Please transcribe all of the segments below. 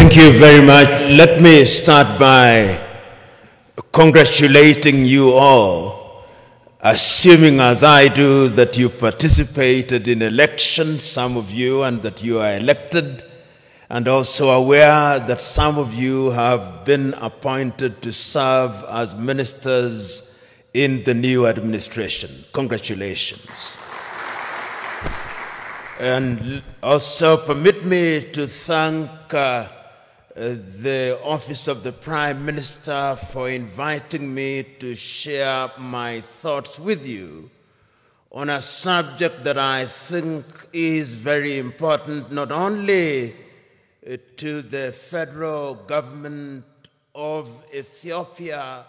Thank you very much. Let me start by congratulating you all, assuming as I do that you participated in elections, some of you, and that you are elected, and also aware that some of you have been appointed to serve as ministers in the new administration. Congratulations. And also permit me to thank the Office of the Prime Minister for inviting me to share my thoughts with you on a subject that I think is very important, not only to the federal government of Ethiopia,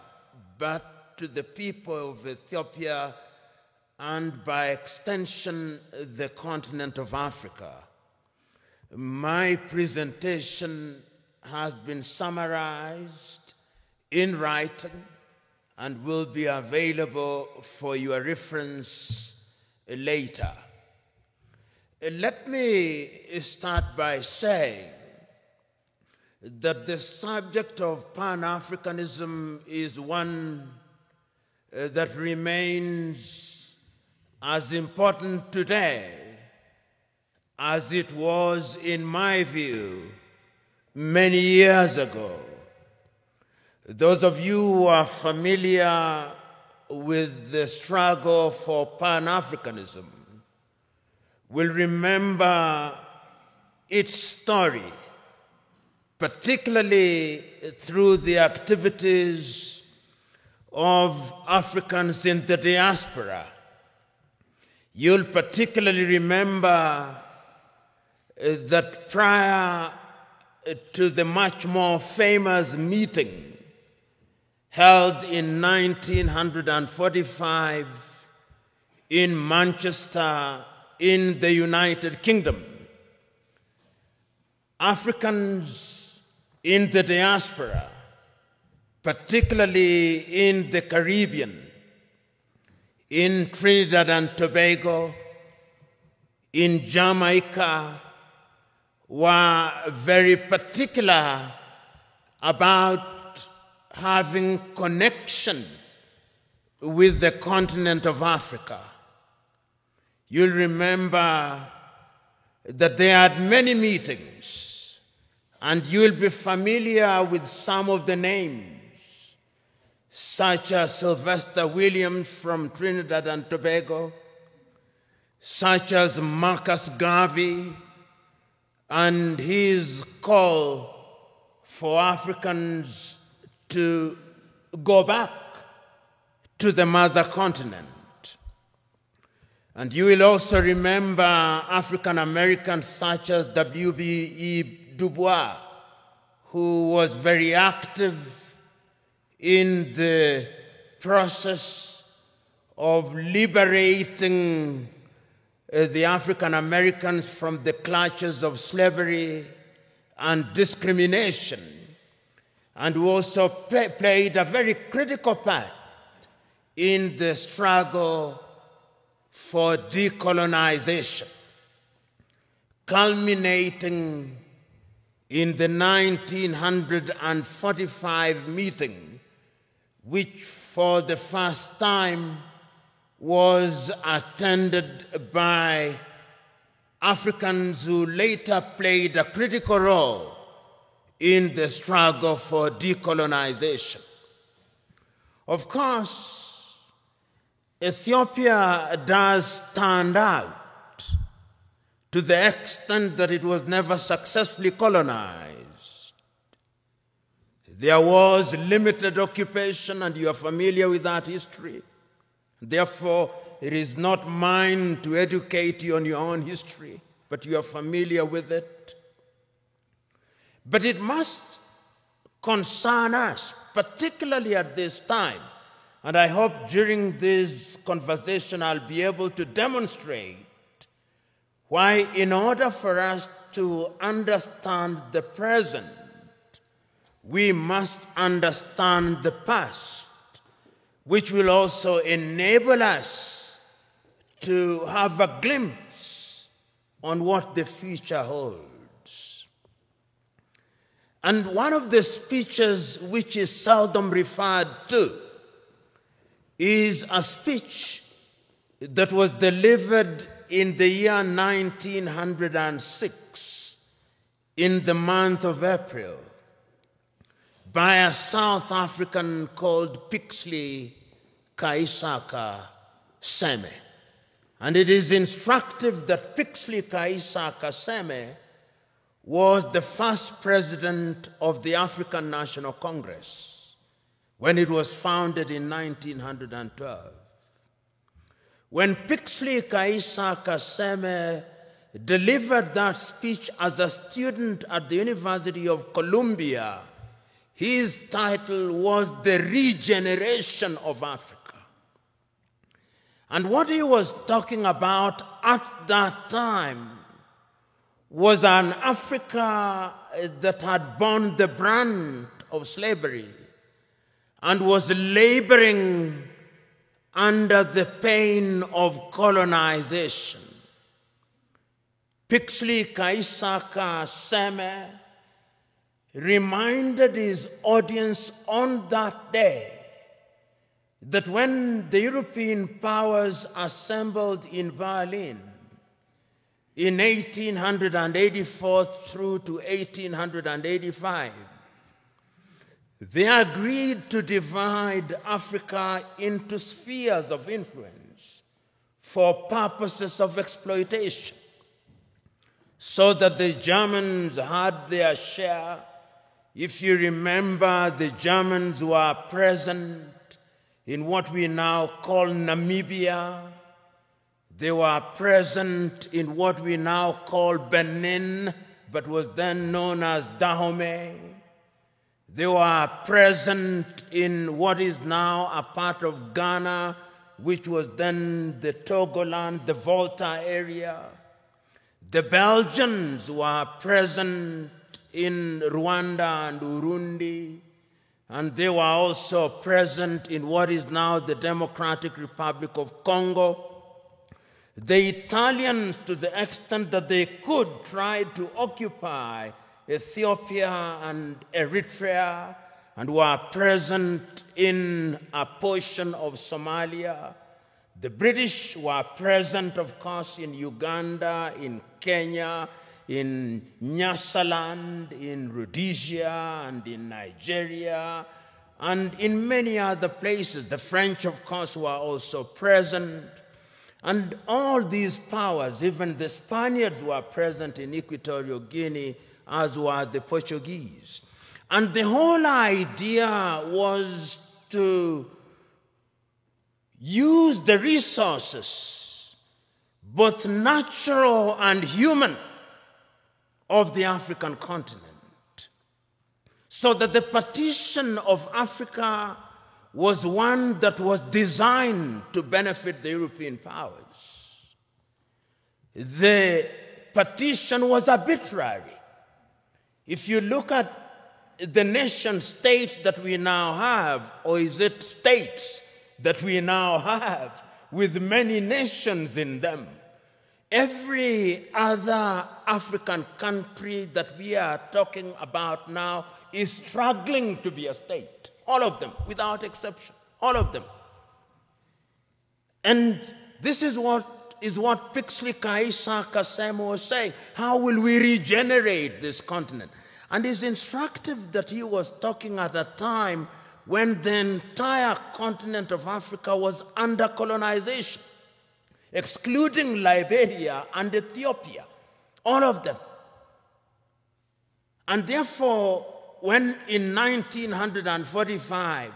but to the people of Ethiopia and by extension, the continent of Africa. My presentation has been summarized in writing and will be available for your reference later. Let me start by saying that the subject of Pan-Africanism is one that remains as important today as it was, in my view, many years ago. Those of you who are familiar with the struggle for Pan-Africanism will remember its story, particularly through the activities of Africans in the diaspora. You'll particularly remember that prior to the much more famous meeting held in 1945 in Manchester in the United Kingdom, Africans in the diaspora, particularly in the Caribbean, in Trinidad and Tobago, in Jamaica, were very particular about having connection with the continent of Africa. You'll remember that they had many meetings, and you'll be familiar with some of the names, such as Sylvester Williams from Trinidad and Tobago, such as Marcus Garvey, and his call for Africans to go back to the mother continent. And you will also remember African Americans such as W.B.E. Du Bois, who was very active in the process of liberating the African Americans from the clutches of slavery and discrimination, and who also played a very critical part in the struggle for decolonization, culminating in the 1945 meeting, which for the first time was attended by Africans who later played a critical role in the struggle for decolonization. Of course, Ethiopia does stand out to the extent that it was never successfully colonized. There was limited occupation, and you are familiar with that history. Therefore, it is not mine to educate you on your own history, but you are familiar with it. But it must concern us, particularly at this time. And I hope during this conversation I'll be able to demonstrate why, in order for us to understand the present, we must understand the past, which will also enable us to have a glimpse on what the future holds. And one of the speeches which is seldom referred to is a speech that was delivered in the year 1906 in the month of April by a South African called Pixley Kaisaka Seme. And it is instructive that Pixley Kaisaka Seme was the first president of the African National Congress when it was founded in 1912. When Pixley Kaisaka Seme delivered that speech as a student at the University of Columbia, his title was The Regeneration of Africa. And what he was talking about at that time was an Africa that had borne the brunt of slavery and was laboring under the pain of colonization. Pixley Kaisaka Seme reminded his audience on that day that when the European powers assembled in Berlin in 1884 through to 1885, they agreed to divide Africa into spheres of influence for purposes of exploitation, so that the Germans had their share. If you remember, the Germans were present in what we now call Namibia. They were present in what we now call Benin, but was then known as Dahomey. They were present in what is now a part of Ghana, which was then the Togoland, the Volta area. The Belgians were present in Rwanda and Urundi, and they were also present in what is now the Democratic Republic of Congo. The Italians, to the extent that they could, tried to occupy Ethiopia and Eritrea, and were present in a portion of Somalia. The British were present, of course, in Uganda, in Kenya, in Nyasaland, in Rhodesia, and in Nigeria, and in many other places. The French, of course, were also present. And all these powers, even the Spaniards, were present in Equatorial Guinea, as were the Portuguese. And the whole idea was to use the resources, both natural and human, of the African continent, so that the partition of Africa was one that was designed to benefit the European powers. The partition was arbitrary. If you look at the nation states that we now have, or is it states that we now have with many nations in them, every other African country that we are talking about now is struggling to be a state. All of them, without exception. All of them. And this is what Pixley Kaisaka Seme was saying. How will we regenerate this continent? And it's instructive that he was talking at a time when the entire continent of Africa was under colonization, excluding Liberia and Ethiopia, all of them. And therefore, when in 1945,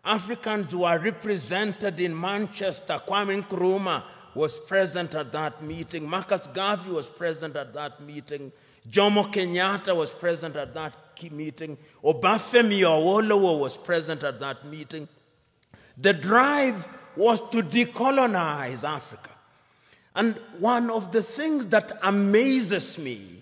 Africans were represented in Manchester, Kwame Nkrumah was present at that meeting, Marcus Garvey was present at that meeting, Jomo Kenyatta was present at that meeting, Obafemi Awolowo was present at that meeting. The drive was to decolonize Africa. And one of the things that amazes me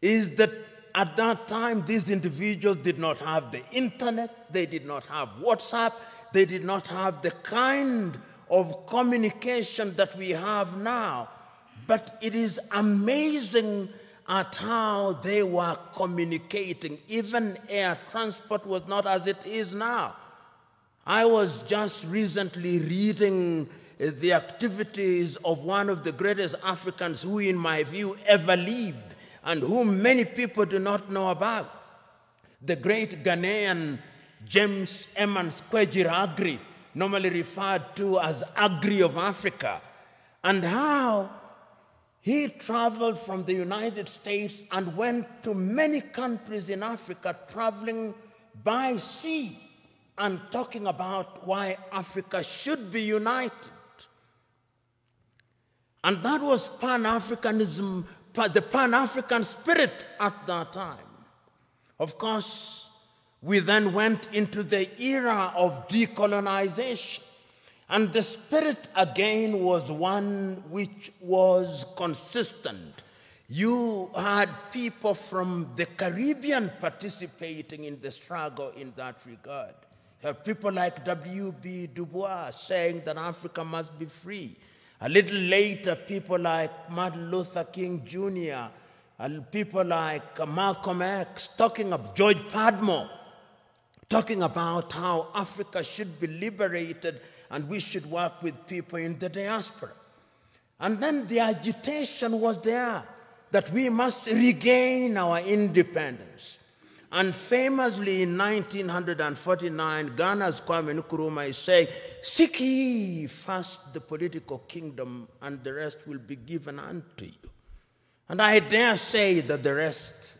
is that at that time, these individuals did not have the internet, they did not have WhatsApp, they did not have the kind of communication that we have now. But it is amazing at how they were communicating. Even air transport was not as it is now. I was just recently reading the activities of one of the greatest Africans who, in my view, ever lived and whom many people do not know about. The great Ghanaian James Emmons Kwegyir Aggrey, normally referred to as Aggrey of Africa, and how he traveled from the United States and went to many countries in Africa, traveling by sea and talking about why Africa should be united. And that was Pan-Africanism, the Pan-African spirit at that time. Of course, we then went into the era of decolonization. And the spirit again was one which was consistent. You had people from the Caribbean participating in the struggle in that regard. You have people like W.B. Du Bois saying that Africa must be free. A little later, people like Martin Luther King Jr., and people like Malcolm X, talking of George Padmore, talking about how Africa should be liberated and we should work with people in the diaspora. And then the agitation was there that we must regain our independence. And famously in 1949, Ghana's Kwame Nkrumah is saying, "Seek ye first the political kingdom, and the rest will be given unto you." And I dare say that the rest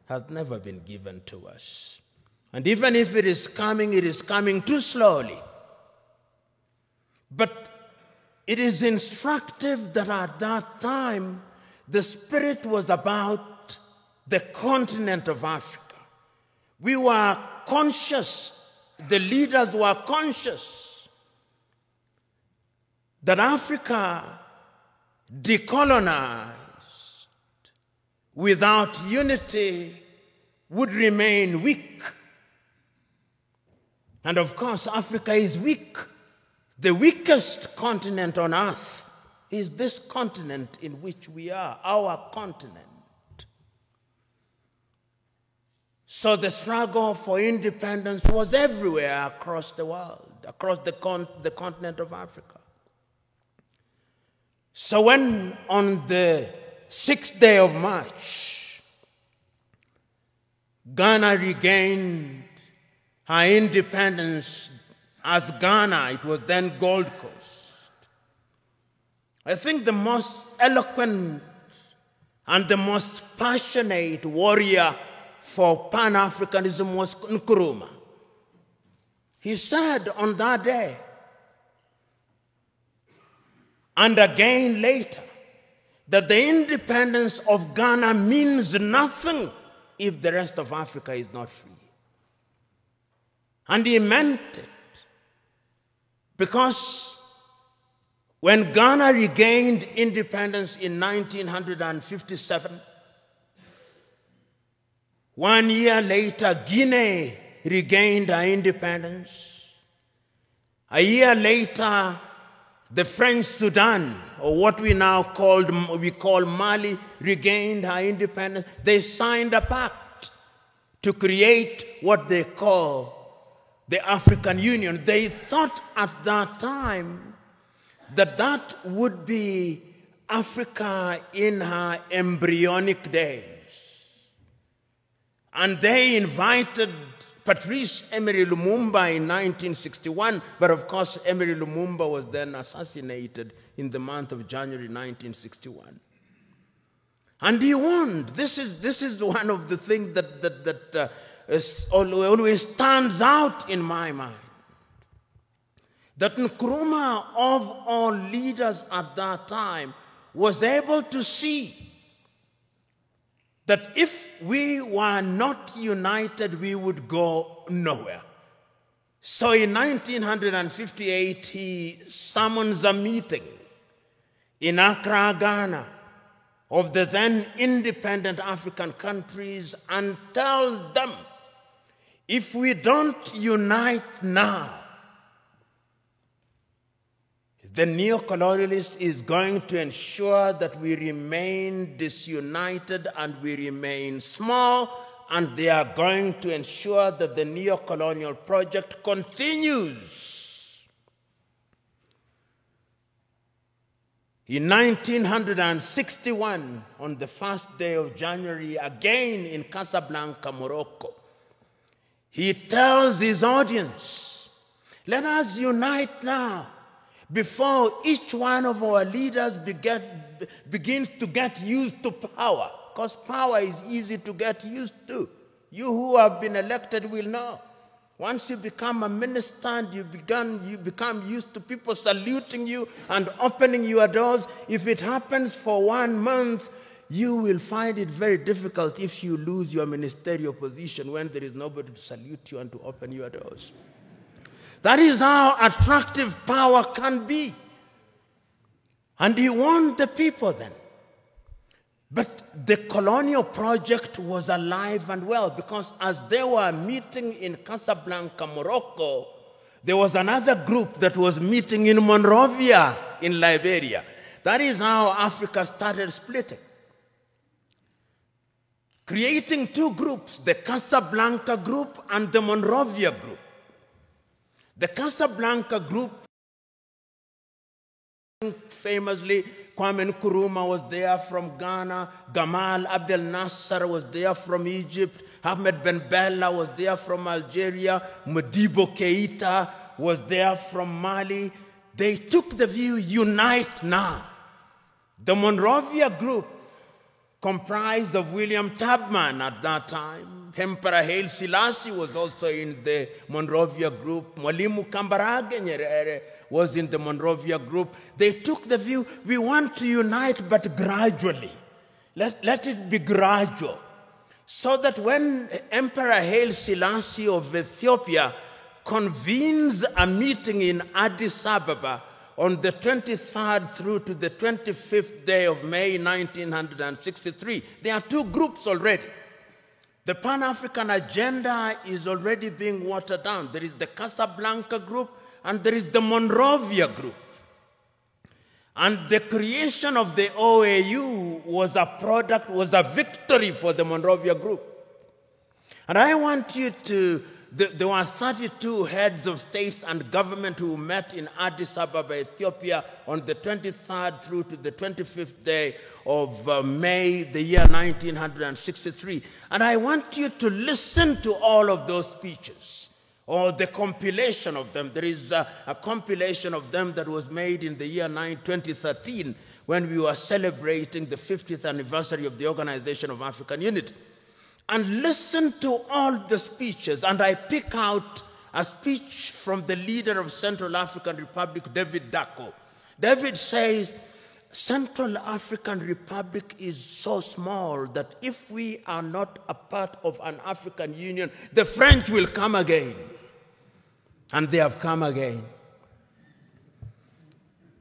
has never been given to us. And even if it is coming too slowly. But it is instructive that at that time, the spirit was about the continent of Africa. We were conscious, the leaders were conscious that Africa decolonized without unity would remain weak. And of course, Africa is weak. The weakest continent on earth is this continent in which we are, our continent. So the struggle for independence was everywhere across the world, across the continent of Africa. So when on the 6th day of March, Ghana regained her independence as Ghana, it was then Gold Coast. I think the most eloquent and the most passionate warrior for Pan-Africanism was Nkrumah. He said on that day, and again later, that the independence of Ghana means nothing if the rest of Africa is not free. And he meant it. Because when Ghana regained independence in 1957, 1 year later, Guinea regained her independence. A year later, the French Sudan, or what we now call Mali, regained her independence. They signed a pact to create what they call the African Union. They thought at that time that that would be Africa in her embryonic days. And they invited Patrice Emery Lumumba in 1961, but of course Emery Lumumba was then assassinated in the month of January 1961. And he won. This is one of the things that always stands out in my mind. That Nkrumah, of all leaders at that time, was able to see that if we were not united, we would go nowhere. So in 1958, he summons a meeting in Accra, Ghana, of the then independent African countries and tells them, if we don't unite now, The neo-colonialist is going to ensure that we remain disunited and we remain small, and they are going to ensure that the neo-colonial project continues. In 1961, on the first day of January, again in Casablanca, Morocco, he tells his audience, let us unite now before each one of our leaders begins to get used to power, because power is easy to get used to. You who have been elected will know. Once you become a minister and you become used to people saluting you and opening your doors, if it happens for 1 month, you will find it very difficult if you lose your ministerial position when there is nobody to salute you and to open your doors. That is how attractive power can be. And he warned the people then. But the colonial project was alive and well, because as they were meeting in Casablanca, Morocco, there was another group that was meeting in Monrovia in Liberia. That is how Africa started splitting, creating two groups, the Casablanca group and the Monrovia group. The Casablanca group, famously, Kwame Nkrumah was there from Ghana, Gamal Abdel Nasser was there from Egypt, Ahmed Ben Bella was there from Algeria, Modibo Keita was there from Mali. They took the view, unite now. The Monrovia group, comprised of William Tubman at that time. Emperor Haile Selassie was also in the Monrovia group. Mwalimu Kambarage Nyerere was in the Monrovia group. They took the view, we want to unite, but gradually. Let it be gradual. So that when Emperor Haile Selassie of Ethiopia convenes a meeting in Addis Ababa on the 23rd through to the 25th day of May 1963, there are two groups already. The Pan-African agenda is already being watered down. There is the Casablanca group and there is the Monrovia group. And the creation of the OAU was a victory for the Monrovia group. And I want you to, there were 32 heads of states and government who met in Addis Ababa, Ethiopia on the 23rd through to the 25th day of May, the year 1963. And I want you to listen to all of those speeches, or the compilation of them. There is a compilation of them that was made in the year 2013 when we were celebrating the 50th anniversary of the Organization of African Unity. And listen to all the speeches, and I pick out a speech from the leader of Central African Republic, David Dacko. David says, Central African Republic is so small that if we are not a part of an African Union, the French will come again. And they have come again.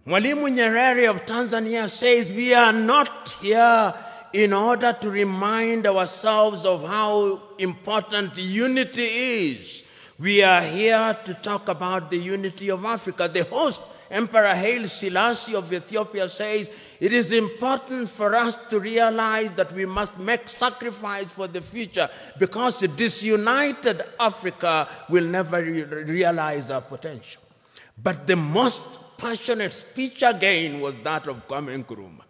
Mwalimu Nyerere of Tanzania says, we are not here in order to remind ourselves of how important unity is. We are here to talk about the unity of Africa. The host, Emperor Haile Selassie of Ethiopia, says, it is important for us to realize that we must make sacrifice for the future, because a disunited Africa will never realize our potential. But the most passionate speech again was that of Kwame Nkrumah.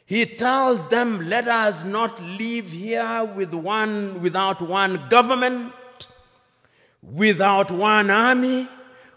He tells them, let us not leave here without one government, without one army,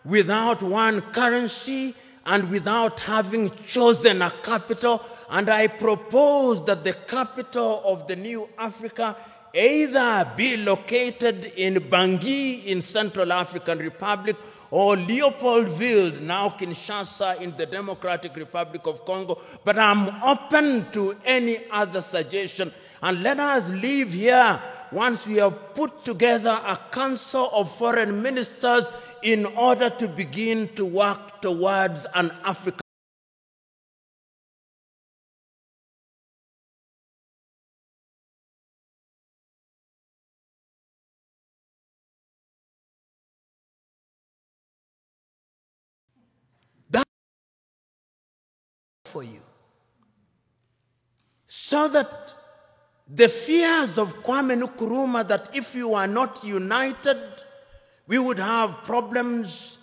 without one currency, and without having chosen a capital. And I propose that the capital of the new Africa either be located in Bangui in Central African Republic, or Leopoldville, now Kinshasa, in the Democratic Republic of Congo. But I'm open to any other suggestion. And let us leave here once we have put together a council of foreign ministers in order to begin to work towards an African for you. So that the fears of Kwame Nkrumah that if we were not united, we would have problems,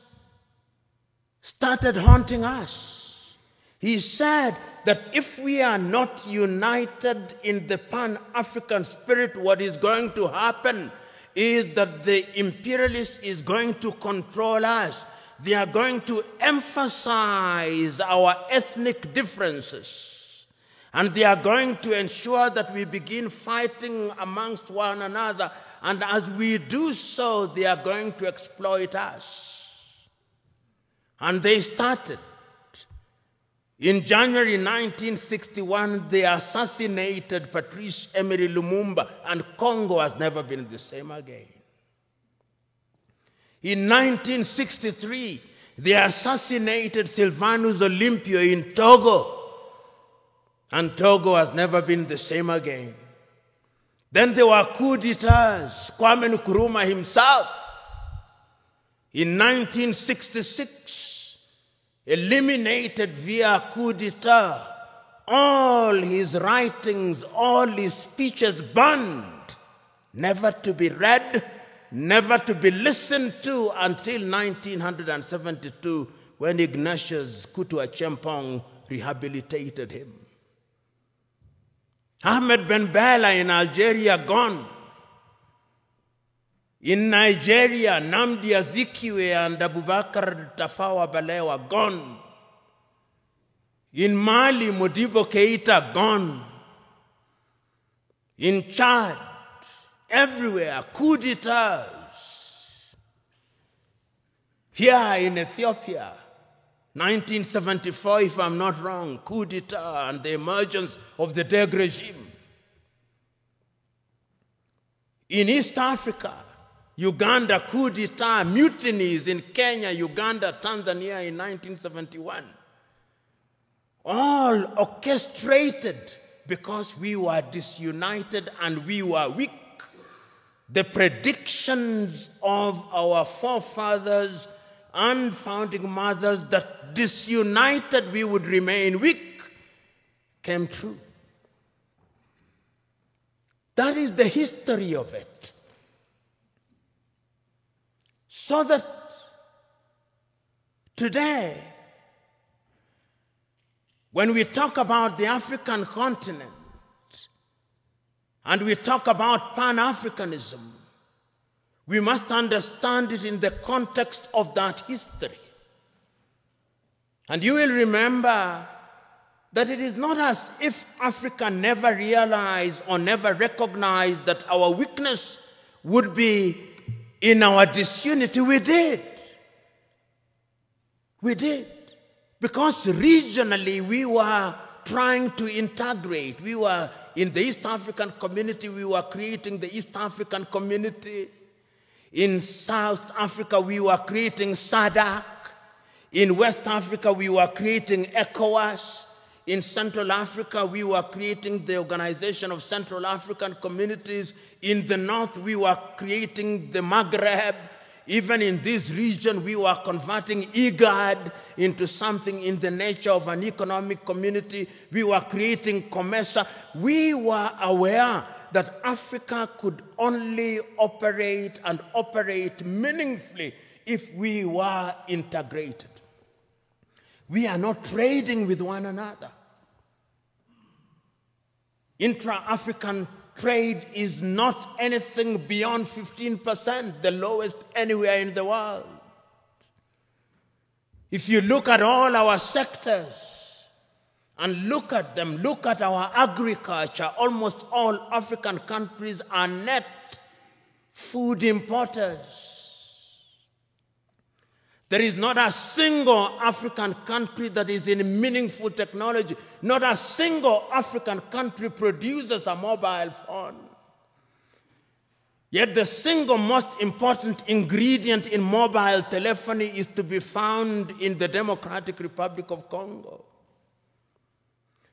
started haunting us. He said that if we are not united in the Pan-African spirit, what is going to happen is that the imperialists is going to control us. They are going to emphasize our ethnic differences. And they are going to ensure that we begin fighting amongst one another. And as we do so, they are going to exploit us. And they started. In January 1961, they assassinated Patrice Emery Lumumba, and Congo has never been the same again. In 1963, they assassinated Sylvanus Olympio in Togo, and Togo has never been the same again. Then there were coup d'etats. Kwame Nkrumah himself, in 1966, eliminated via coup d'etat all his writings, all his speeches banned, never to be read, never to be listened to until 1972, when Ignatius Kutu Acheampong rehabilitated him. Ahmed Ben Bella in Algeria, gone. In Nigeria, Nnamdi Azikiwe and Abubakar Tafawa Balewa, gone. In Mali, Modibo Keita, gone. In Chad, everywhere, coup d'etats. Here in Ethiopia, 1974, if I'm not wrong, coup d'etat and the emergence of the Derg regime. In East Africa, Uganda, coup d'etat, mutinies in Kenya, Uganda, Tanzania in 1971. All orchestrated because we were disunited and we were weak. The predictions of our forefathers and founding mothers that disunited we would remain weak came true. That is the history of it. So that today, when we talk about the African continent and we talk about Pan-Africanism, we must understand it in the context of that history. And you will remember that it is not as if Africa never realized or never recognized that our weakness would be in our disunity. We did. We did. Because regionally we were trying to integrate. We were in the East African community, we were creating the East African community. In South Africa, we were creating SADC. In West Africa, we were creating ECOWAS. In Central Africa, we were creating the Organization of Central African Communities. In the North, we were creating the Maghreb. Even in this region, we were converting IGAD into something in the nature of an economic community. We were creating COMESA. We were aware that Africa could only operate and operate meaningfully if we were integrated. We are not trading with one another. Intra-African trade is not anything beyond 15%, the lowest anywhere in the world. If you look at all our sectors and look at them, look at our agriculture, almost all African countries are net food importers. There is not a single African country that is in meaningful technology. Not a single African country produces a mobile phone. Yet the single most important ingredient in mobile telephony is to be found in the Democratic Republic of Congo.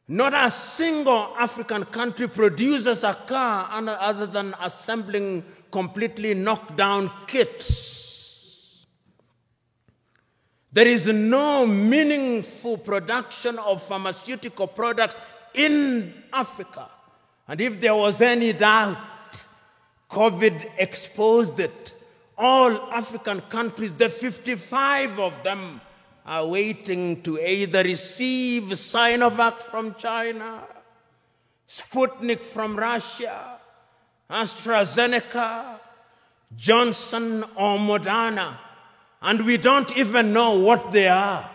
Not a single African country produces a car other than assembling completely knocked down kits. There is no meaningful production of pharmaceutical products in Africa. And if there was any doubt, COVID exposed it. All African countries, the 55 of them, are waiting to either receive Sinovac from China, Sputnik from Russia, AstraZeneca, Johnson or Moderna. And we don't even know what they are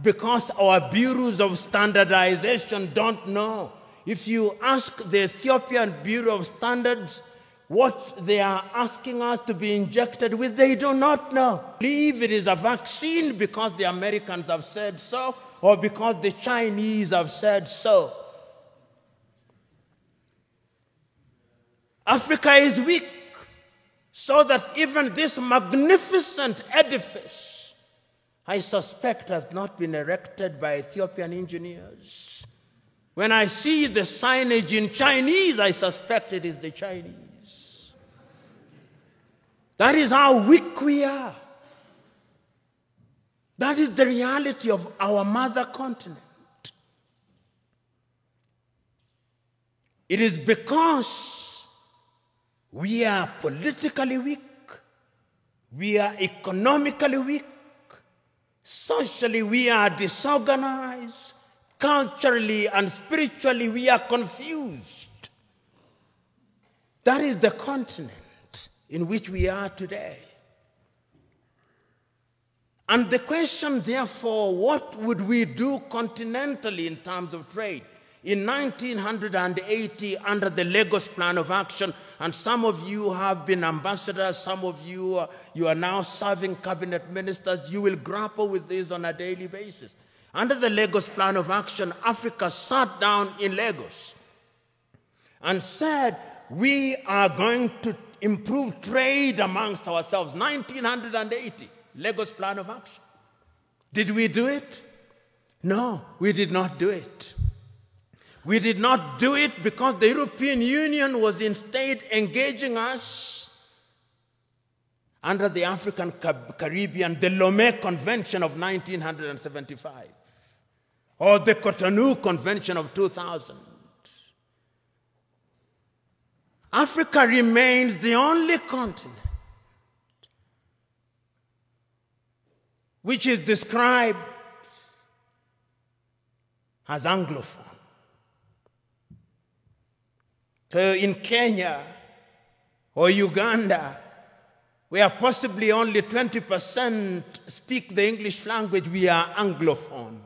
because our bureaus of standardization don't know. If you ask the Ethiopian Bureau of Standards what they are asking us to be injected with, they do not know. Believe it is a vaccine because the Americans have said so or because the Chinese have said so. Africa is weak, so that even this magnificent edifice, I suspect, has not been erected by Ethiopian engineers. When I see the signage in Chinese, I suspect it is the Chinese. That is how weak we are. That is the reality of our mother continent. It is because we are politically weak, we are economically weak, socially we are disorganized, culturally and spiritually we are confused. That is the continent in which we are today. And the question, therefore, what would we do continentally in terms of trade? In 1980, under the Lagos Plan of Action, and some of you have been ambassadors, some of you are now serving cabinet ministers, you will grapple with this on a daily basis. Under the Lagos Plan of Action, Africa sat down in Lagos and said, we are going to improve trade amongst ourselves. 1980, Lagos Plan of Action. Did we do it? No, we did not do it. We did not do it because the European Union was instead engaging us under the African Caribbean, the Lomé Convention of 1975, or the Cotonou Convention of 2000. Africa remains the only continent which is described as Anglophone. In Kenya or Uganda, where possibly only 20% speak the English language, we are Anglophone.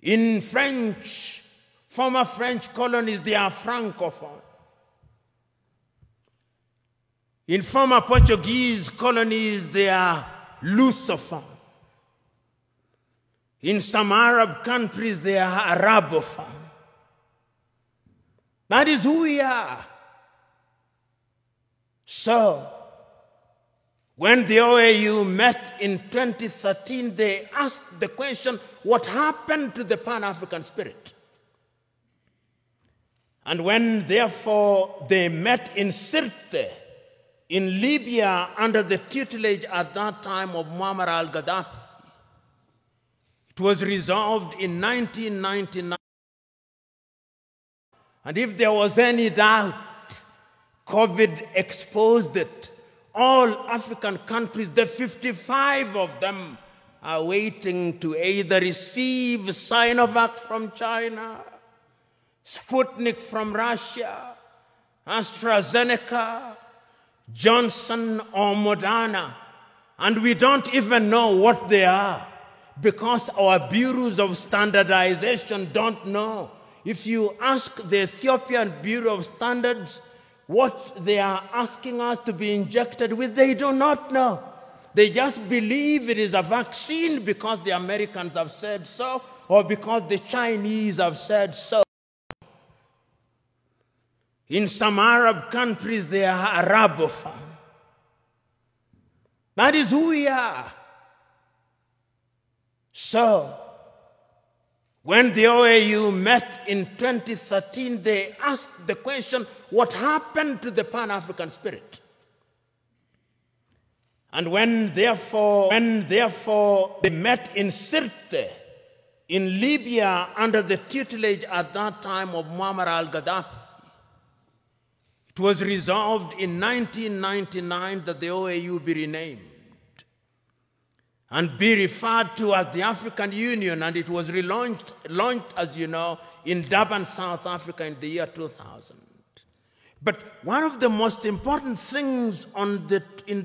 In French, former French colonies, they are Francophone. In former Portuguese colonies, they are Lusophone. In some Arab countries, they are Arabophone. That is who we are. So, when the OAU met in 2013, they asked the question, what happened to the Pan-African spirit? And when, therefore, they met in Sirte, in Libya, under the tutelage at that time of Muammar al-Gaddafi, it was resolved in 1999. And if there was any doubt, COVID exposed it. All African countries, the 55 of them, are waiting to either receive Sinovac from China, Sputnik from Russia, AstraZeneca, Johnson or Moderna. And we don't even know what they are because our bureaus of standardization don't know. If you ask the Ethiopian Bureau of Standards what they are asking us to be injected with, they do not know. They just believe it is a vaccine because the Americans have said so or because the Chinese have said so. In some Arab countries, they are Arabophone. That is who we are. So, when the OAU met in 2013, they asked the question, what happened to the Pan-African spirit? And when therefore they met in Sirte, in Libya, under the tutelage at that time of Muammar al-Gaddafi, it was resolved in 1999 that the OAU be renamed and be referred to as the African Union, and it was launched, as you know, in Durban, South Africa in the year 2000. But one of the most important things in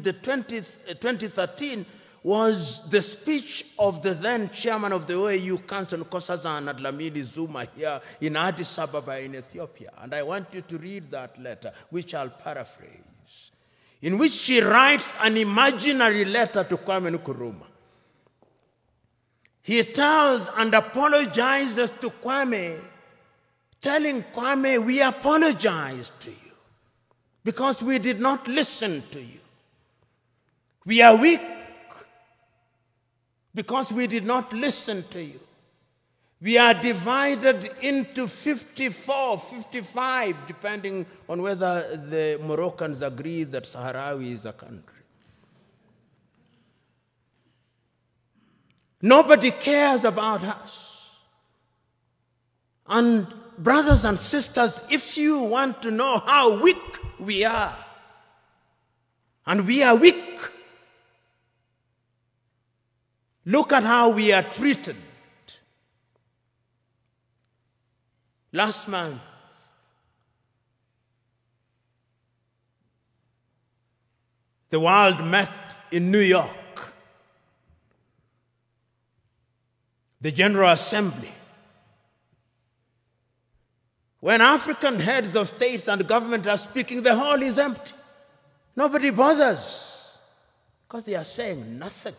2013 was the speech of the then chairman of the OAU Council, Nkosazana Dlamini Zuma, here in Addis Ababa in Ethiopia. And I want you to read that letter, which I'll paraphrase, in which she writes an imaginary letter to Kwame Nkrumah. He tells and apologizes to Kwame, telling Kwame, we apologize to you because we did not listen to you. We are weak because we did not listen to you. We are divided into 54, 55, depending on whether the Moroccans agree that Sahrawi is a country. Nobody cares about us. And brothers and sisters, if you want to know how weak we are, and we are weak, look at how we are treated. Last month, the world met in New York. The General Assembly. When African heads of states and government are speaking, the hall is empty. Nobody bothers because they are saying nothing.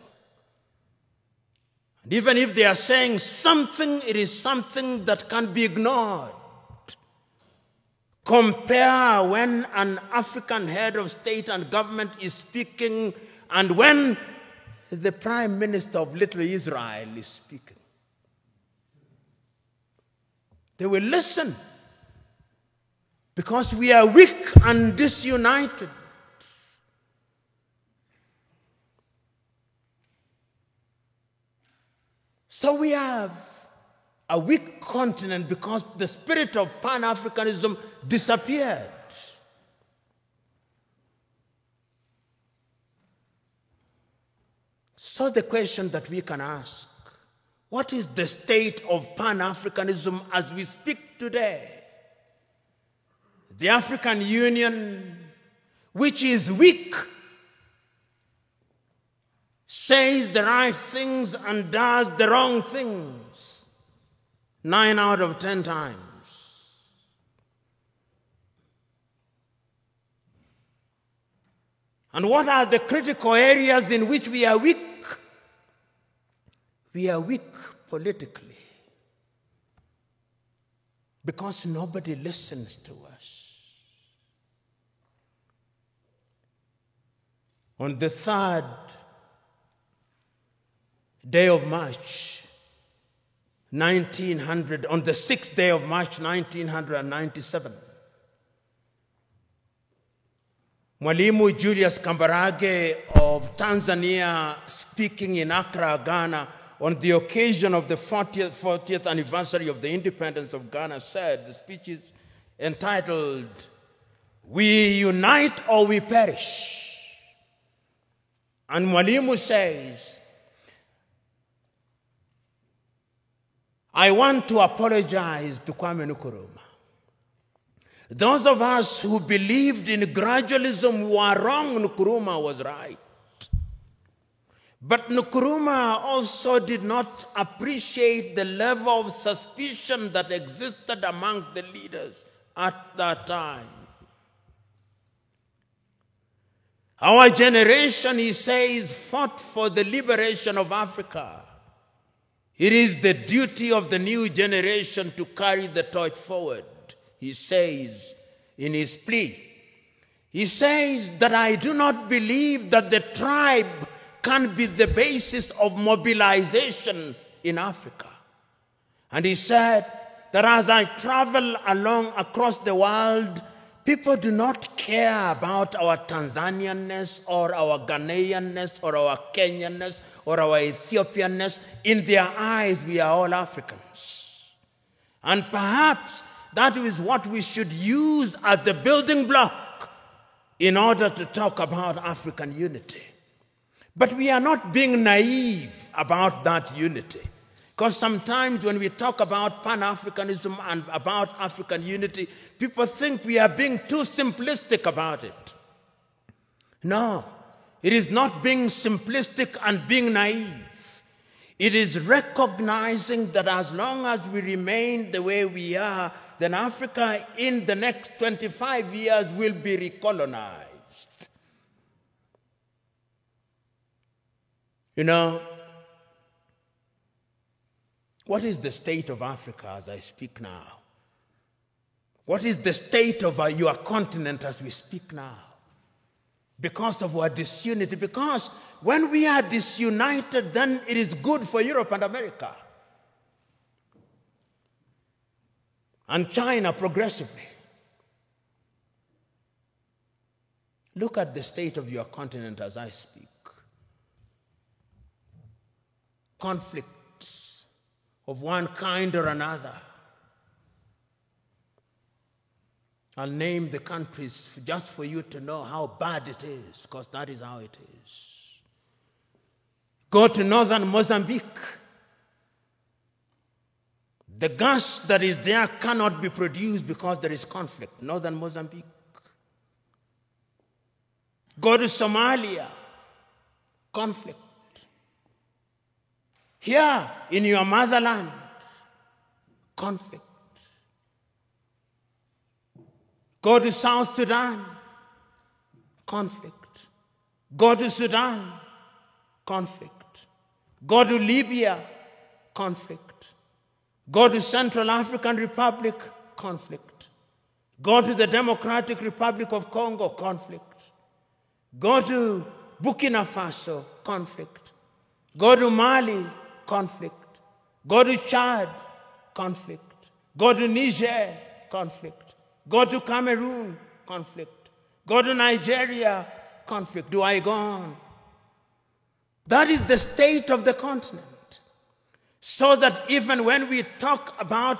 And even if they are saying something, it is something that can be ignored. Compare when an African head of state and government is speaking and when the Prime Minister of Little Israel is speaking. They will listen because we are weak and disunited. So we have a weak continent because the spirit of Pan-Africanism disappeared. So the question that we can ask, what is the state of Pan-Africanism as we speak today? The African Union, which is weak, says the right things and does the wrong things 9 out of 10 times. And what are the critical areas in which we are weak? We are weak politically because nobody listens to us. On the 3rd day of March, 1900, on the 6th day of March, 1997, Mwalimu Julius Kambarage of Tanzania, speaking in Accra, Ghana, on the occasion of the 40th anniversary of the independence of Ghana, said, the speech is entitled, "We Unite or We Perish." And Mwalimu says, I want to apologize to Kwame Nkrumah. Those of us who believed in gradualism were wrong. Nkrumah was right. But Nkrumah also did not appreciate the level of suspicion that existed amongst the leaders at that time. Our generation, he says, fought for the liberation of Africa. It is the duty of the new generation to carry the torch forward, he says in his plea. He says that I do not believe that the tribe can be the basis of mobilization in Africa. And he said that as I travel across the world, People do not care about our Tanzanianness or our Ghanaianness or our Kenyanness or our Ethiopianness. In their eyes, we are all Africans. And perhaps that is what we should use as the building block in order to talk about African unity. But we are not being naive about that unity. Because sometimes when we talk about Pan-Africanism and about African unity, people think we are being too simplistic about it. No, it is not being simplistic and being naive. It is recognizing that as long as we remain the way we are, then Africa in the next 25 years will be recolonized. You know, what is the state of Africa as I speak now? What is the state of your continent as we speak now? Because of our disunity. Because when we are disunited, then it is good for Europe and America. And China progressively. Look at the state of your continent as I speak. Conflicts of one kind or another. I'll name the countries just for you to know how bad it is, because that is how it is. Go to northern Mozambique. The gas that is there cannot be produced because there is conflict. Northern Mozambique. Go to Somalia. Conflict. Here in your motherland, conflict. Go to South Sudan, conflict. Go to Sudan, conflict. Go to Libya, conflict. Go to Central African Republic, conflict. Go to the Democratic Republic of Congo, conflict. Go to Burkina Faso, conflict. Go to Mali, conflict. Go to Chad, conflict. Go to Niger, conflict. Go to Cameroon, conflict. Go to Nigeria, conflict. Do I go on? That is the state of the continent. So that even when we talk about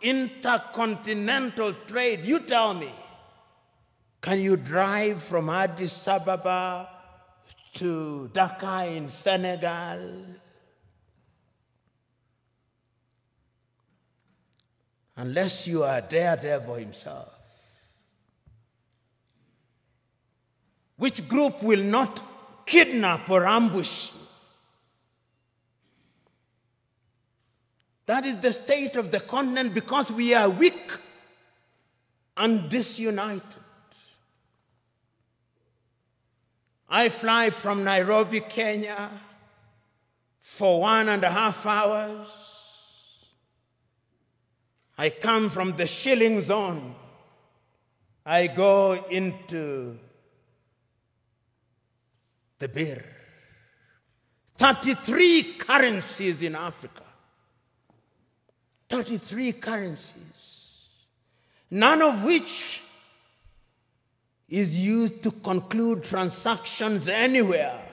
intercontinental trade, you tell me, can you drive from Addis Ababa to Dakar in Senegal? Unless you are Daredevil himself. Which group will not kidnap or ambush you? That is the state of the continent because we are weak and disunited. I fly from Nairobi, Kenya for 1.5 hours. I come from the shilling zone. I go into the birr. 33 currencies in Africa. 33 currencies. None of which is used to conclude transactions anywhere.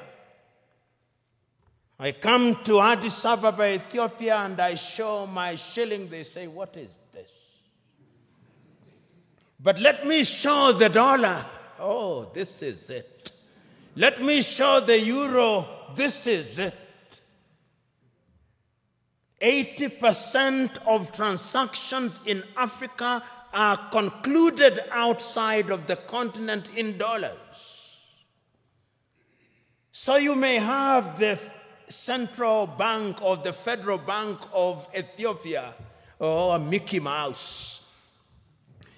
I come to Addis Ababa, Ethiopia, and I show my shilling. They say, what is this? But let me show the dollar. Oh, this is it. Let me show the euro. This is it. 80% of transactions in Africa are concluded outside of the continent in dollars. So you may have the Central Bank or the Federal Bank of Ethiopia, or Mickey Mouse.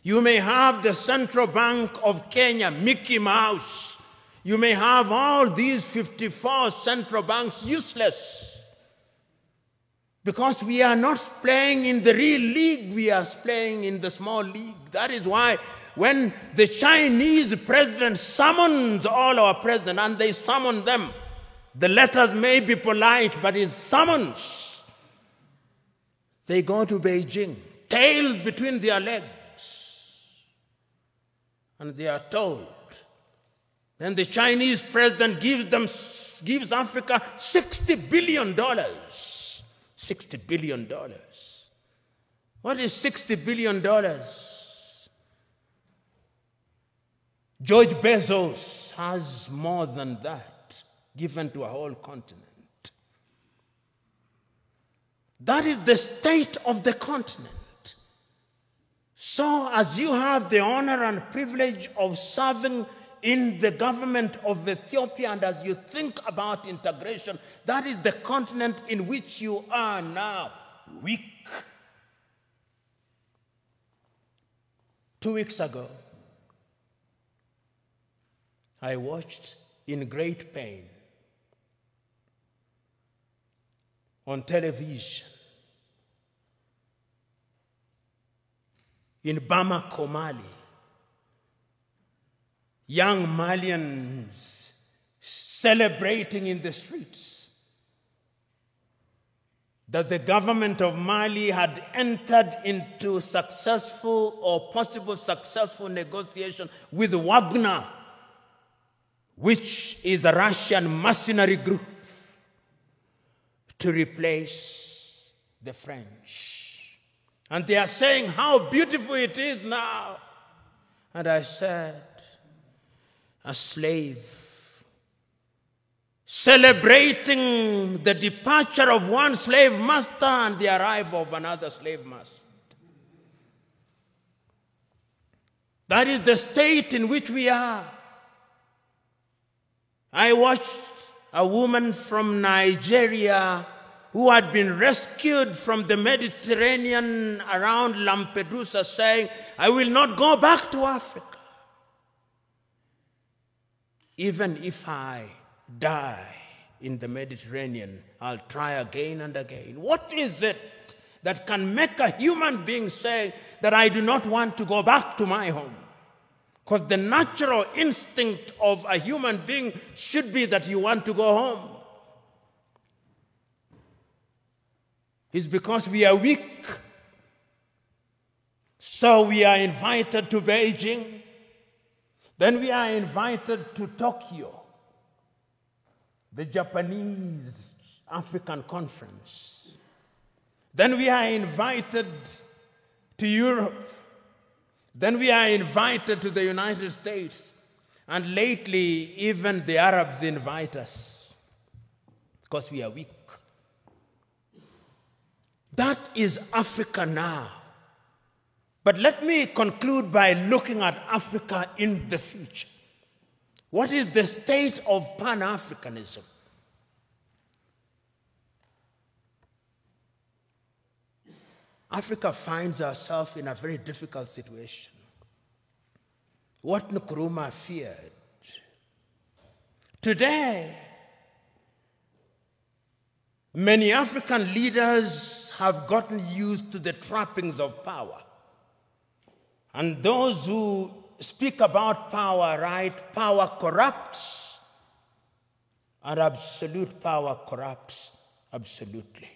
You may have the Central Bank of Kenya, Mickey Mouse. You may have all these 54 central banks useless. Because we are not playing in the real league, we are playing in the small league. That is why when the Chinese president summons all our presidents, and they summon them, the letters may be polite, but it's summons. They go to Beijing, tails between their legs. and they are told. Then the Chinese president gives Africa $60 billion. $60 billion. What is $60 billion? George Bezos has more than that given to a whole continent. That is the state of the continent. So, as you have the honor and privilege of serving in the government of Ethiopia, and as you think about integration, that is the continent in which you are now, weak. 2 weeks ago, I watched in great pain on television in Bamako, Mali, young Malians celebrating in the streets that the government of Mali had entered into successful or possible successful negotiation with Wagner, which is a Russian mercenary group, to replace the French. And they are saying how beautiful it is now. And I said, a slave celebrating the departure of one slave master and the arrival of another slave master. That is the state in which we are. I watched a woman from Nigeria who had been rescued from the Mediterranean around Lampedusa saying, I will not go back to Africa. Even if I die in the Mediterranean, I'll try again and again. What is it that can make a human being say that I do not want to go back to my home? Because the natural instinct of a human being should be that you want to go home. It's because we are weak. So we are invited to Beijing. Then we are invited to Tokyo, the Japanese African Conference. Then we are invited to Europe. Then we are invited to the United States. And lately, even the Arabs invite us because we are weak. That is Africa now. But let me conclude by looking at Africa in the future. What is the state of Pan-Africanism? Africa finds herself in a very difficult situation. What Nkrumah feared. Today, many African leaders have gotten used to the trappings of power. And those who speak about power, right? Power corrupts, and absolute power corrupts absolutely.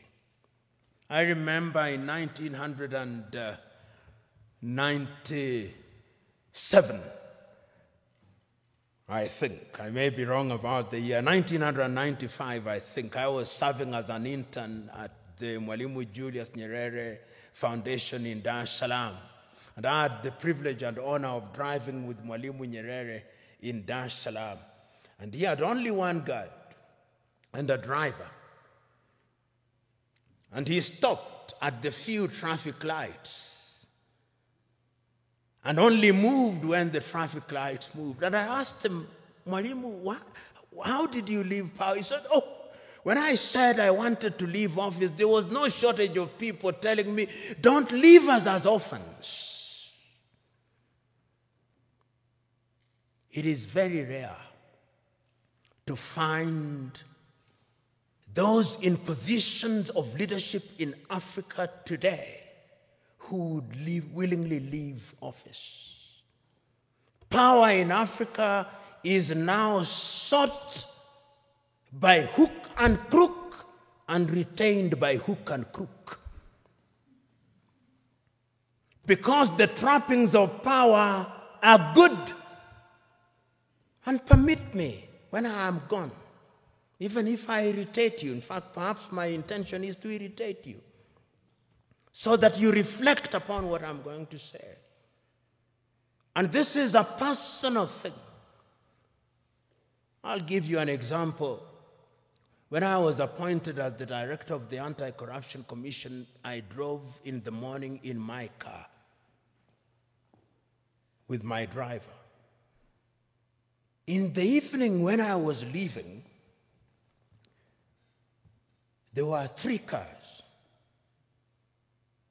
I remember in 1997, I think, I may be wrong about the year, 1995, I think, I was serving as an intern at the Mwalimu Julius Nyerere Foundation in Dar es Salaam. And I had the privilege and honor of driving with Mwalimu Nyerere in Dar es Salaam. And he had only one guard and a driver. And he stopped at the few traffic lights and only moved when the traffic lights moved. And I asked him, Mwalimu, how did you leave power? He said, when I said I wanted to leave office, there was no shortage of people telling me, don't leave us as orphans. It is very rare to find those in positions of leadership in Africa today who would willingly leave office. Power in Africa is now sought by hook and crook and retained by hook and crook. Because the trappings of power are good. And permit me, when I am gone, even if I irritate you, in fact, perhaps my intention is to irritate you, so that you reflect upon what I'm going to say. And this is a personal thing. I'll give you an example. When I was appointed as the director of the Anti-Corruption Commission, I drove in the morning in my car with my driver. In the evening, when I was leaving, there were 3 cars.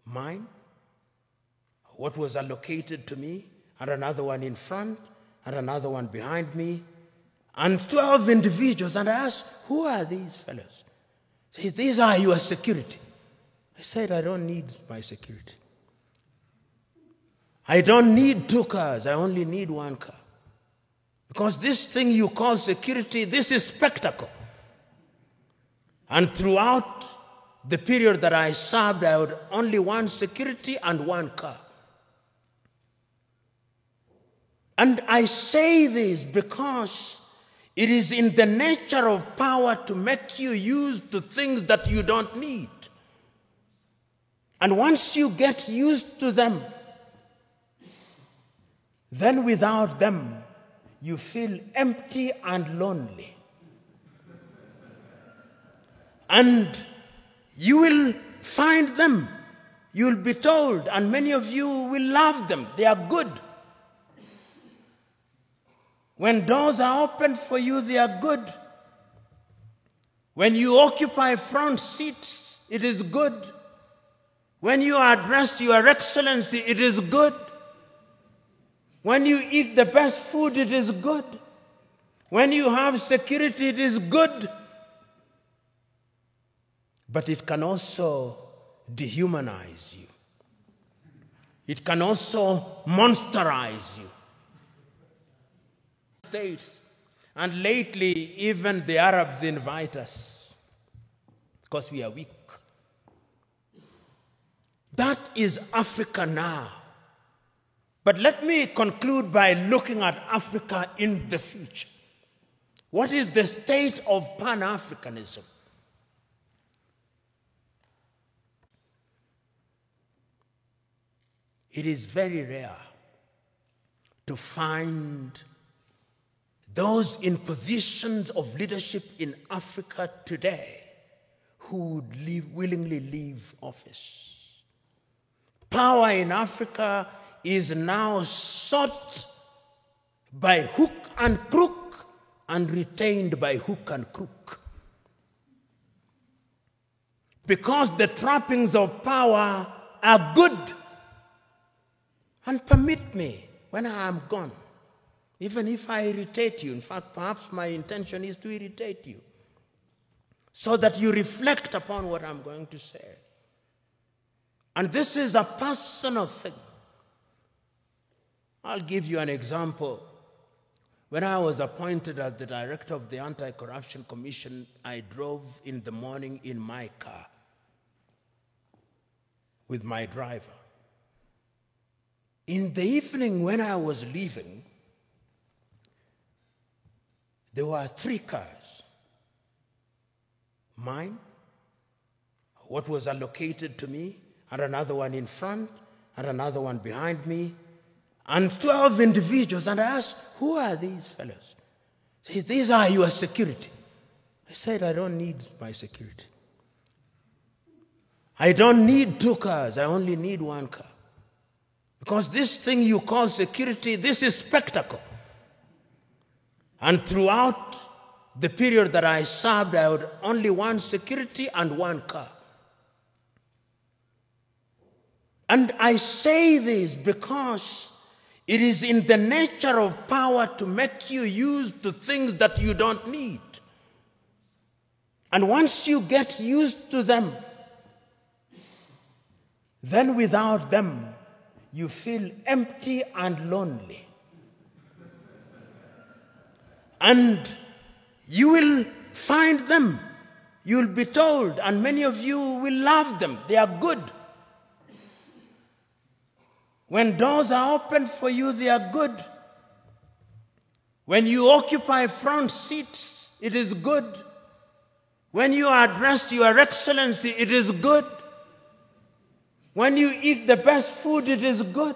Mine, what was allocated to me, and another one in front, and another one behind me, and 12 individuals. And I asked, who are these fellows? They said, these are your security. I said, I don't need my security. I don't need 2 cars, I only need 1 car. Because this thing you call security, this is spectacle. And throughout the period that I served, I had only 1 security and 1 car. And I say this because it is in the nature of power to make you use the things that you don't need. And once you get used to them, then without them, you feel empty and lonely. And you will find them. You'll be told, and many of you will love them. They are good. When doors are open for you, they are good. When you occupy front seats, it is good. When you are addressed, Your Excellency, it is good. When you eat the best food, it is good. When you have security, it is good. But it can also dehumanize you. It can also monsterize you. States. And lately, even the Arabs invite us because we are weak. That is Africa now. But let me conclude by looking at Africa in the future. What is the state of Pan-Africanism? It is very rare to find those in positions of leadership in Africa today who would willingly leave office. Power in Africa is now sought by hook and crook and retained by hook and crook. Because the trappings of power are good. And permit me, when I am gone, even if I irritate you, in fact, perhaps my intention is to irritate you, so that you reflect upon what I'm going to say. And this is a personal thing. I'll give you an example. When I was appointed as the director of the Anti-Corruption Commission, I drove in the morning in my car with my driver. In the evening, when I was leaving, there were 3 cars. Mine, what was allocated to me, and another one in front, and another one behind me, and 12 individuals. And I asked, who are these fellows? They said, these are your security. I said, I don't need my security. I don't need 2 cars, I only need 1 car. Because this thing you call security, this is spectacle. And throughout the period that I served, I had only 1 security and 1 car. And I say this because it is in the nature of power to make you use the things that you don't need. And once you get used to them, then without them, you feel empty and lonely. And you will find them. You'll be told, and many of you will love them. They are good. When doors are opened for you, they are good. When you occupy front seats, it is good. When you are addressed, Your Excellency, it is good. When you eat the best food, it is good.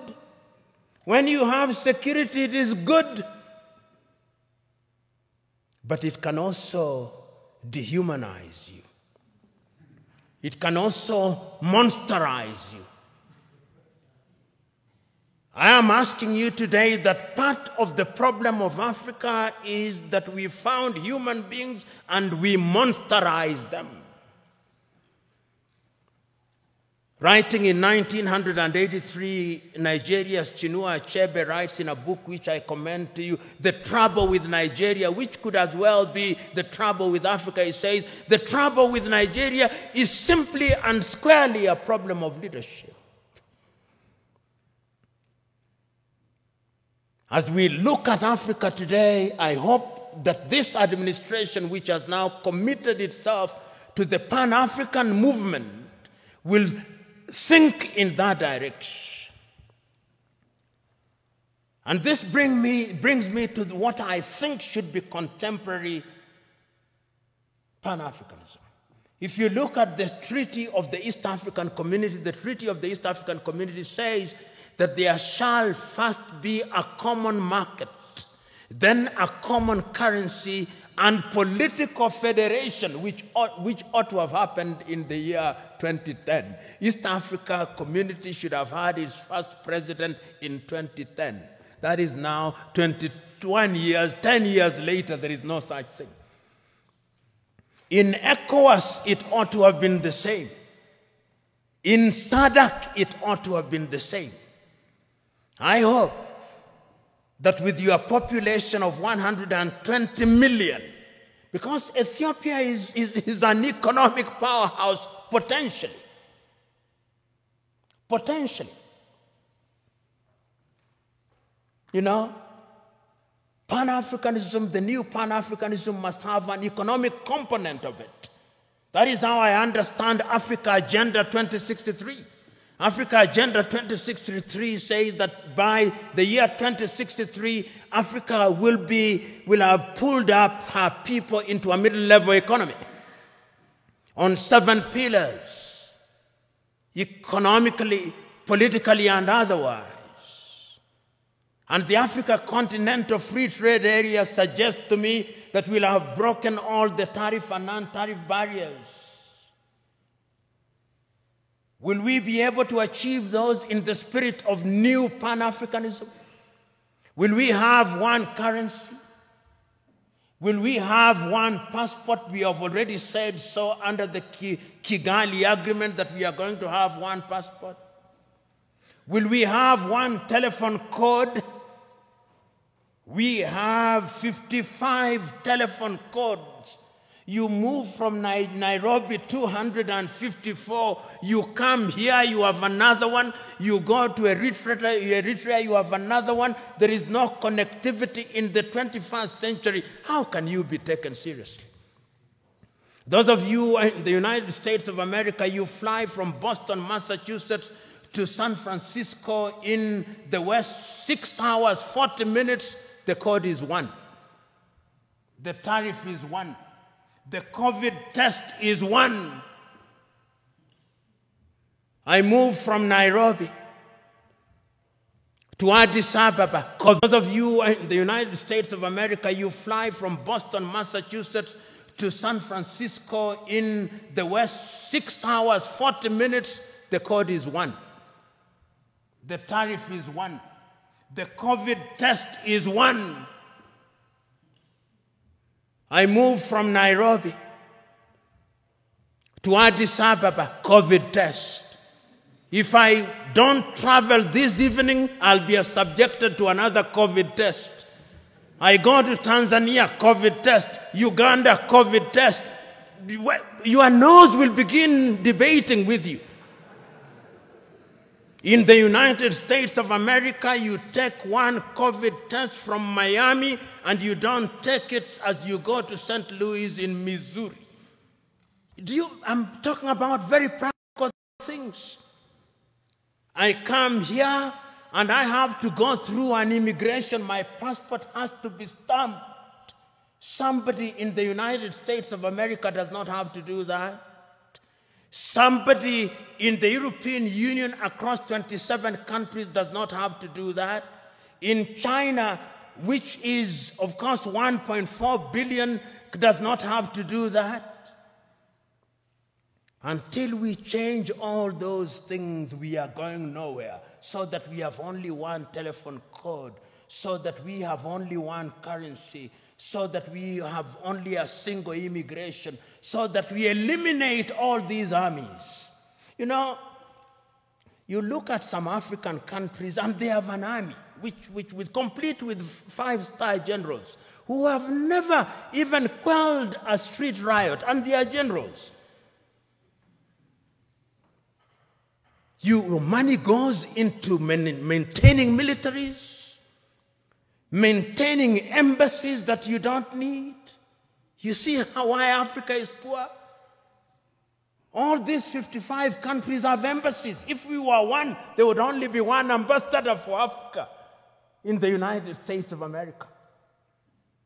When you have security, it is good. But it can also dehumanize you. It can also monsterize you. I am asking you today that part of the problem of Africa is that we found human beings and we monsterize them. Writing in 1983, Nigeria's Chinua Achebe writes in a book which I commend to you, The Trouble with Nigeria, which could as well be the trouble with Africa. He says, the trouble with Nigeria is simply and squarely a problem of leadership. As we look at Africa today, I hope that this administration, which has now committed itself to the Pan-African movement, will think in that direction. And this brings me to what I think should be contemporary Pan-Africanism. If you look at the Treaty of the East African Community, the Treaty of the East African Community says that there shall first be a common market, then a common currency, and political federation, which ought to have happened in the year 2010. East Africa Community should have had its first president in 2010. That is now 21 years, 10 years later, there is no such thing. In ECOWAS, it ought to have been the same. In SADC, it ought to have been the same. I hope that with your population of 120 million, because Ethiopia is an economic powerhouse potentially. You know, Pan-Africanism, the new Pan-Africanism must have an economic component of it. That is how I understand Africa Agenda 2063. Africa Agenda 2063 says that by the year 2063, Africa will have pulled up her people into a middle-level economy on 7 pillars, economically, politically, and otherwise. And the Africa Continental Free Trade Area suggests to me that we'll have broken all the tariff and non-tariff barriers. Will we be able to achieve those in the spirit of new Pan-Africanism? Will we have one currency? Will we have one passport? We have already said so under the Kigali Agreement that we are going to have one passport. Will we have one telephone code? We have 55 telephone codes. You move from Nairobi 254, you come here, you have another one, you go to Eritrea, you have another one. There is no connectivity in the 21st century. How can you be taken seriously? Those of you in the United States of America, you fly from Boston, Massachusetts to San Francisco in the West, 6 hours, 40 minutes, the code is 1. The tariff is 1. The COVID test is 1. I moved from Nairobi to Addis Ababa. Those of you in the United States of America, you fly from Boston, Massachusetts to San Francisco in the West, 6 hours, 40 minutes, the code is 1. The tariff is 1. The COVID test is 1. I moved from Nairobi to Addis Ababa, COVID test. If I don't travel this evening, I'll be subjected to another COVID test. I go to Tanzania, COVID test. Uganda, COVID test. Your nose will begin debating with you. In the United States of America, you take one COVID test from Miami and you don't take it as you go to St. Louis in Missouri. I'm talking about very practical things. I come here, and I have to go through an immigration, my passport has to be stamped. Somebody in the United States of America does not have to do that. Somebody in the European Union across 27 countries does not have to do that. In China, which is, of course, 1.4 billion, does not have to do that. Until we change all those things, we are going nowhere. So that we have only one telephone code, so that we have only one currency, so that we have only a single immigration, so that we eliminate all these armies. You know, you look at some African countries and they have an army, which was complete with 5-star generals who have never even quelled a street riot, and they are generals. Money goes into maintaining militaries, maintaining embassies that you don't need. You see why Africa is poor? All these 55 countries have embassies. If we were one, there would only be one ambassador for Africa in the United States of America.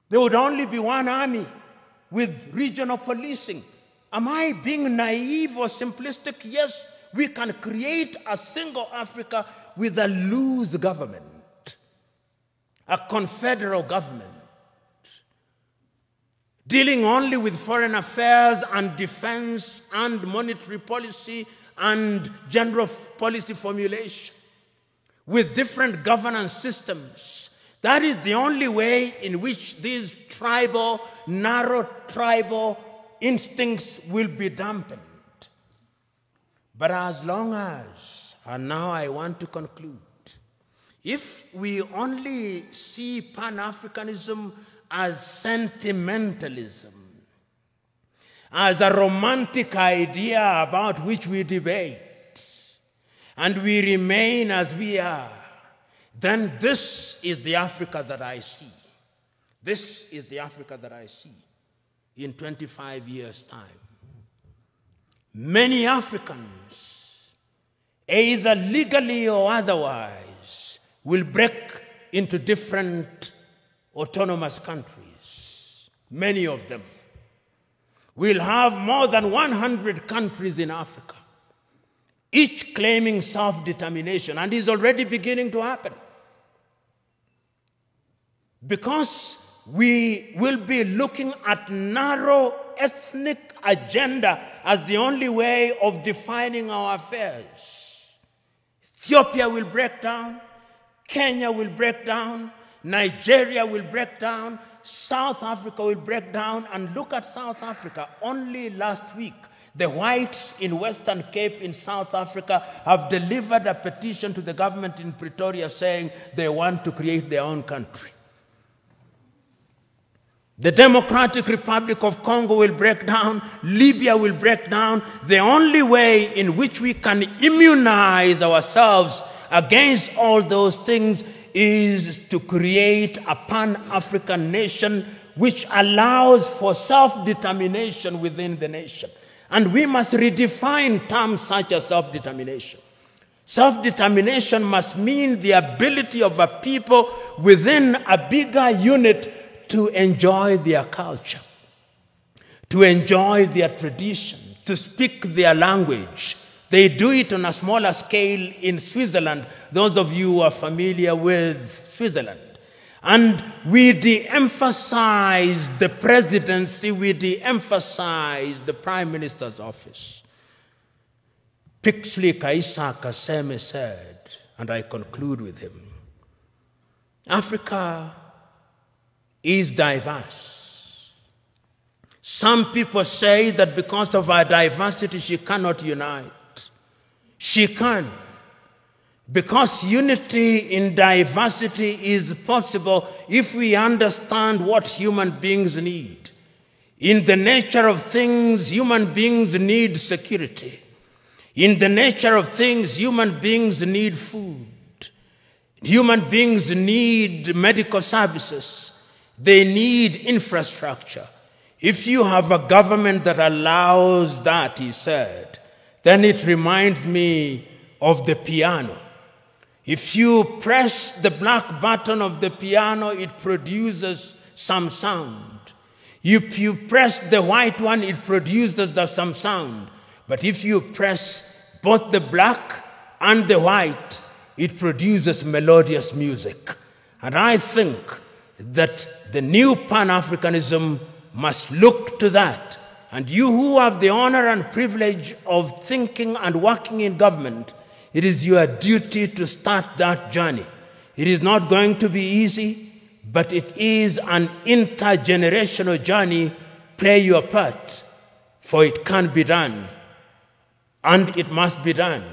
There would only be one army with regional policing. Am I being naive or simplistic? Yes, we can create a single Africa with a loose government, a confederal government, dealing only with foreign affairs and defense and monetary policy and general policy formulation, with different governance systems. That is the only way in which these narrow tribal instincts will be dampened. But as long as, and now I want to conclude, if we only see Pan-Africanism as sentimentalism, as a romantic idea about which we debate, and we remain as we are, then this is the Africa that I see. This is the Africa that I see in 25 years' time. Many Africans, either legally or otherwise, will break into different autonomous countries. Many of them. We'll have more than 100 countries in Africa, each claiming self-determination, and is already beginning to happen. Because we will be looking at narrow ethnic agenda as the only way of defining our affairs. Ethiopia will break down, Kenya will break down, Nigeria will break down, South Africa will break down. And look at South Africa. Only last week, the whites in Western Cape in South Africa have delivered a petition to the government in Pretoria saying they want to create their own country. The Democratic Republic of Congo will break down. Libya will break down. The only way in which we can immunize ourselves against all those things is to create a Pan-African nation which allows for self-determination within the nation. And we must redefine terms such as self-determination. Self-determination must mean the ability of a people within a bigger unit to enjoy their culture, to enjoy their tradition, to speak their language. They do it on a smaller scale in Switzerland, those of you who are familiar with Switzerland. And we de-emphasize the presidency, we de-emphasize the prime minister's office. Pixley Kaisa Kaseme said, and I conclude with him, Africa is diverse. Some people say that because of our diversity, she cannot unite. She can. Because unity in diversity is possible if we understand what human beings need. In the nature of things, human beings need security. In the nature of things, human beings need food. Human beings need medical services. They need infrastructure. If you have a government that allows that, he said, then it reminds me of the piano. If you press the black button of the piano, it produces some sound. If you press the white one, it produces some sound. But if you press both the black and the white, it produces melodious music. And I think that the new Pan-Africanism must look to that. And you who have the honor and privilege of thinking and working in government, it is your duty to start that journey. It is not going to be easy, but it is an intergenerational journey. Play your part, for it can be done, and it must be done.